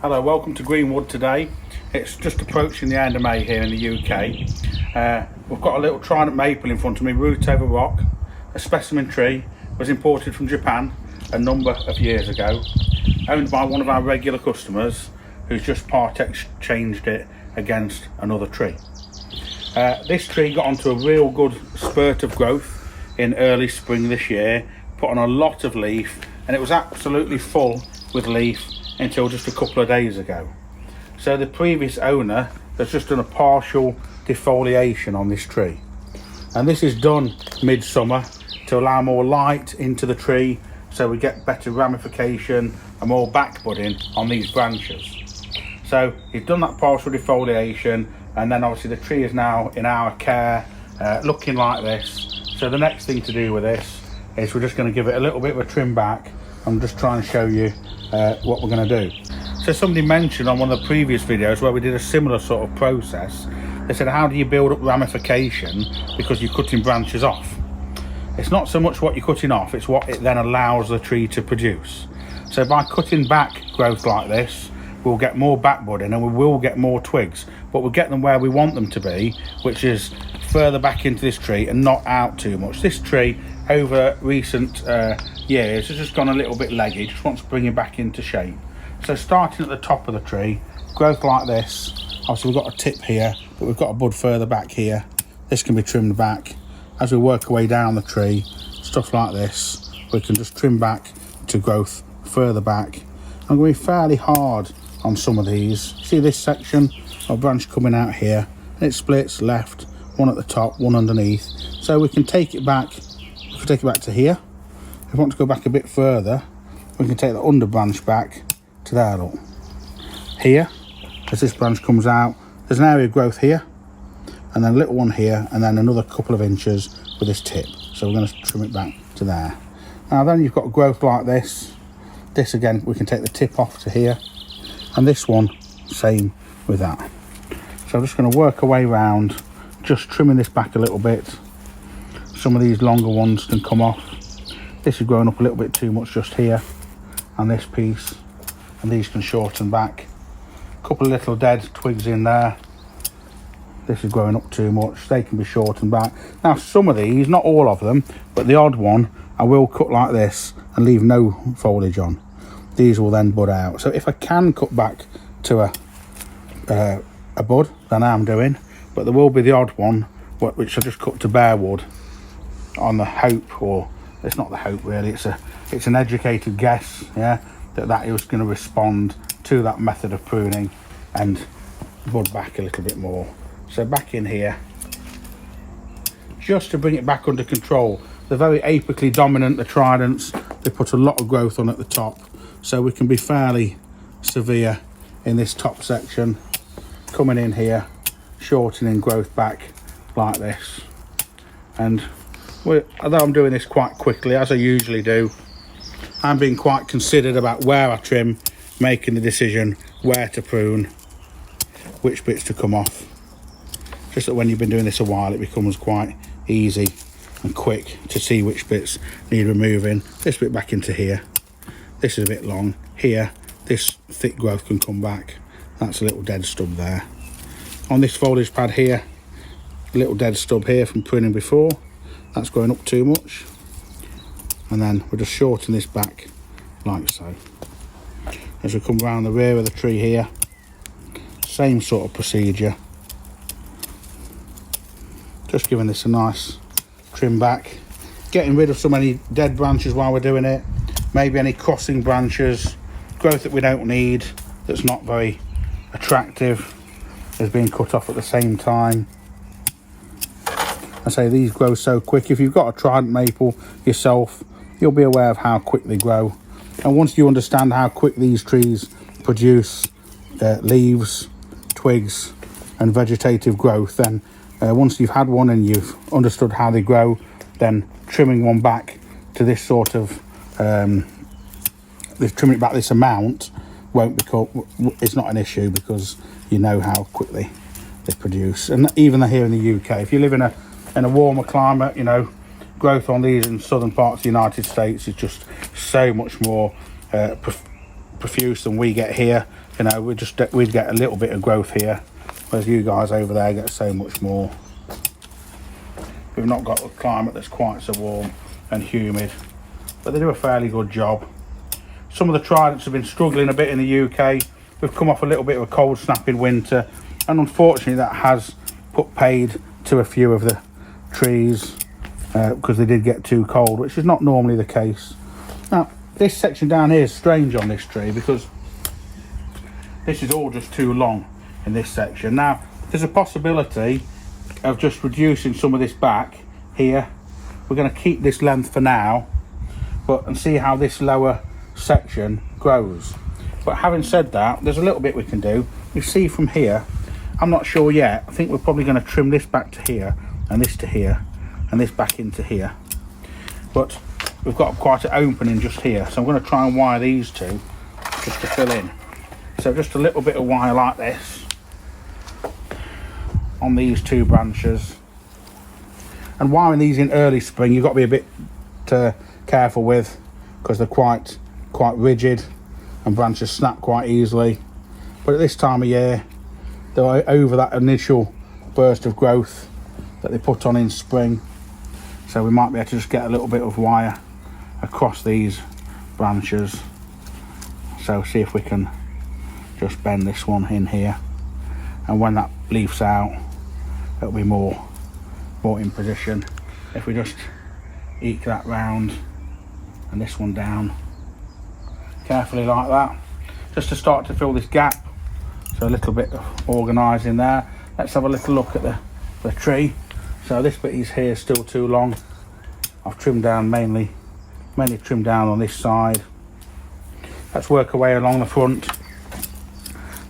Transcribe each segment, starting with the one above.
Hello, welcome to Greenwood today. It's just approaching the end of May here in the UK. We've got a little Trident maple in front of me, root over rock. A specimen tree, was imported from Japan a number of years ago, owned by one of our regular customers who's just part exchanged it against another tree. This tree got onto a real good spurt of growth in early spring this year, put on a lot of leaf, and it was absolutely full with leaf until just a couple of days ago. So the previous owner has just done a partial defoliation on this tree, and this is done midsummer to allow more light into the tree so we get better ramification and more back budding on these branches. So he's done that partial defoliation, and then obviously the tree is now in our care, looking like this. So the next thing to do with this is we're just going to give it a little bit of a trim back. I'm just trying to show you what we're going to do. So somebody mentioned on one of the previous videos where we did a similar sort of process, they said, how do you build up ramification because you're cutting branches off? It's not so much what you're cutting off, it's what it then allows the tree to produce. So by cutting back growth like this, we'll get more back budding and we will get more twigs, but we'll get them where we want them to be, which is further back into this tree and not out too much. This tree over recent years has just gone a little bit leggy, just wants to bring it back into shape. So starting at the top of the tree, growth like this, obviously we've got a tip here, but we've got a bud further back here. This can be trimmed back. As we work our way down the tree, stuff like this, we can just trim back to growth further back. I'm going to be fairly hard on some of these. See this section of branch coming out here, and it splits left, one at the top, one underneath. So we can take it back, we can take it back to here. If we want to go back a bit further, we can take the under branch back to there, look. Here, as this branch comes out, there's an area of growth here, and then a little one here, and then another couple of inches with this tip. So we're going to trim it back to there. Now then you've got growth like this. This again, we can take the tip off to here, and this one, same with that. So I'm just going to work our way around, just trimming this back a little bit. Some of these longer ones can come off. This is growing up a little bit too much just here, and this piece, and these can shorten back. A couple of little dead twigs in there. This is growing up too much, they can be shortened back. Now some of these, not all of them, but the odd one, I will cut like this and leave no foliage on. These will then bud out. So if I can cut back to a bud, then I am doing, but there will be the odd one, which I just cut to bare wood on the hope, or it's not the hope really, it's an educated guess, yeah, that is going to respond to that method of pruning and bud back a little bit more. So back in here, just to bring it back under control. They're very apically dominant, the Tridents. They put a lot of growth on at the top, so we can be fairly severe in this top section. Coming in here, shortening growth back like this. And although I'm doing this quite quickly, as I usually do, I'm being quite considered about where I trim, making the decision where to prune, which bits to come off. Just that when you've been doing this a while, it becomes quite easy and quick to see which bits need removing. This bit back into here. This is a bit long. Here, this thick growth can come back. That's a little dead stub there. On this foliage pad here, a little dead stub here from pruning before. That's going up too much. And then we'll just shorten this back like so. As we come around the rear of the tree here, same sort of procedure. Just giving this a nice trim back, getting rid of so many dead branches while we're doing it, maybe any crossing branches, growth that we don't need, that's not very attractive, is being cut off at the same time. I say these grow so quick. If you've got a Trident maple yourself, you'll be aware of how quick they grow, and once you understand how quick these trees produce leaves, twigs and vegetative growth, then once you've had one and you've understood how they grow, then trimming one back to this sort of trimming it back this amount won't become, it's not an issue, because you know how quickly they produce. And even here in the UK, if you live in a warmer climate, you know, growth on these in southern parts of the United States is just so much more profuse than we get here. you know, we'd get a little bit of growth here, whereas you guys over there get so much more. We've not got a climate that's quite so warm and humid, but they do a fairly good job. Some of the Tridents have been struggling a bit in the UK. We've come off a little bit of a cold snap in winter, and unfortunately that has put paid to a few of the trees because they did get too cold, which is not normally the case. Now, this section down here is strange on this tree because this is all just too long in this section. Now, there's a possibility of just reducing some of this back here. We're going to keep this length for now, and see how this lower section grows. But having said that, there's a little bit we can do. You see from here, I'm not sure yet. I think we're probably going to trim this back to here, and this to here, and this back into here. But we've got quite an opening just here, so I'm going to try and wire these two just to fill in. So just a little bit of wire like this on these two branches. And wiring these in early spring, you've got to be a bit careful with, because they're quite rigid and branches snap quite easily. But at this time of year, they're over that initial burst of growth that they put on in spring, so we might be able to just get a little bit of wire across these branches. So see if we can just bend this one in here, and when that leaf's out, it'll be more in position. If we just eke that round and this one down carefully like that, just to start to fill this gap. So a little bit of organising there. Let's have a little look at the tree. So this bit is here still too long. I've trimmed down mainly trimmed down on this side. Let's work our way along the front,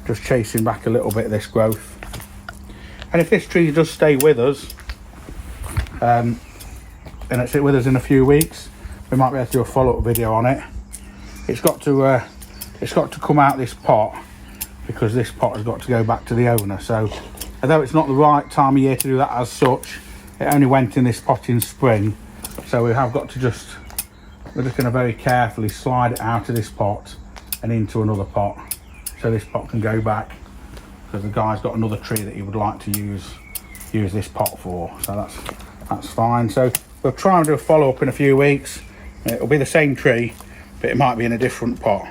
just chasing back a little bit of this growth. And if this tree does stay with us, and it's with us in a few weeks, we might be able to do a follow-up video on it. It's got to come out this pot, because this pot has got to go back to the owner. So although it's not the right time of year to do that as such, it only went in this pot in spring, so we have got to we're just going to very carefully slide it out of this pot and into another pot, so this pot can go back, because the guy's got another tree that he would like to use this pot for. So that's fine. So we'll try and do a follow-up in a few weeks. It'll be the same tree, but it might be in a different pot.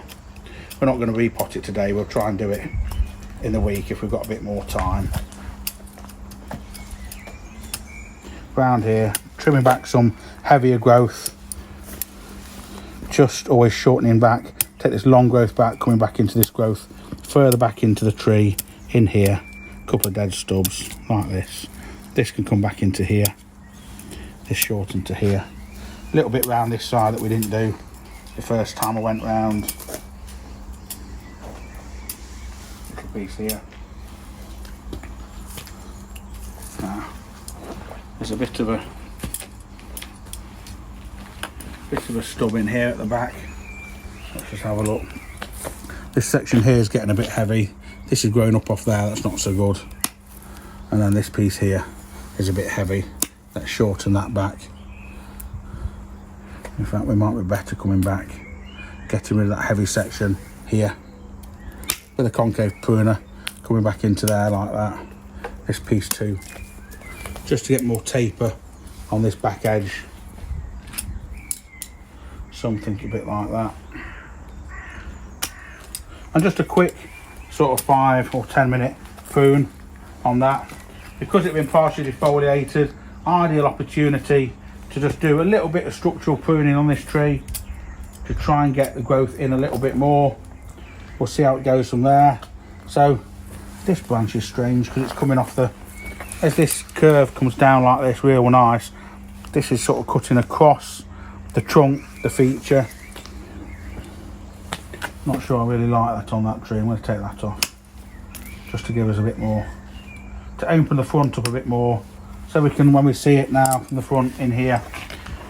We're not going to repot it today. We'll try and do it in the week if we've got a bit more time. Round here, trimming back some heavier growth, just always shortening back. Take this long growth back, coming back into this growth, further back into the tree, in here, a couple of dead stubs like this. This can come back into here, this shortened to here. A little bit round this side that we didn't do the first time I went round. Little piece here. Now, there's a bit of a stub in here at the back. Let's just have a look. This section here is getting a bit heavy. This is growing up off there, that's not so good. And then this piece here is a bit heavy. Let's shorten that back. In fact, we might be better coming back, getting rid of that heavy section here with a concave pruner, coming back into there like that. This piece too, just to get more taper on this back edge. Something a bit like that. And just a quick sort of 5 or 10 minute prune on that. Because it's been partially defoliated, ideal opportunity to just do a little bit of structural pruning on this tree to try and get the growth in a little bit more. We'll see how it goes from there. So this branch is strange because it's coming off as this curve comes down like this, real nice, this is sort of cutting across the trunk, the feature. Not sure I really like that on that tree. I'm going to take that off just to give us a bit more, to open the front up a bit more, so we can, when we see it now from the front in here,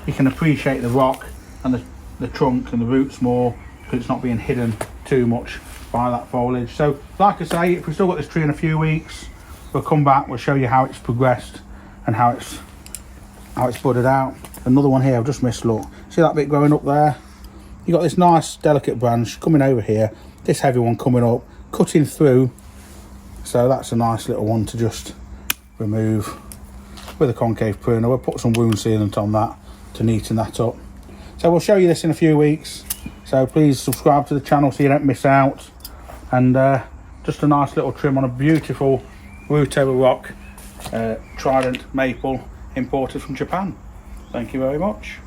you can appreciate the rock and the trunk and the roots more, because it's not being hidden too much by that foliage. So like I say, if we've still got this tree in a few weeks, we'll come back, we'll show you how it's progressed and how it's budded out. Another one here I've just missed, look, see that bit growing up there? You got this nice delicate branch coming over here, this heavy one coming up, cutting through, so that's a nice little one to just remove with a concave pruner. We'll put some wound sealant on that to neaten that up. So we'll show you this in a few weeks, so please subscribe to the channel so you don't miss out. And just a nice little trim on a beautiful root over rock Trident maple imported from Japan. Thank you very much.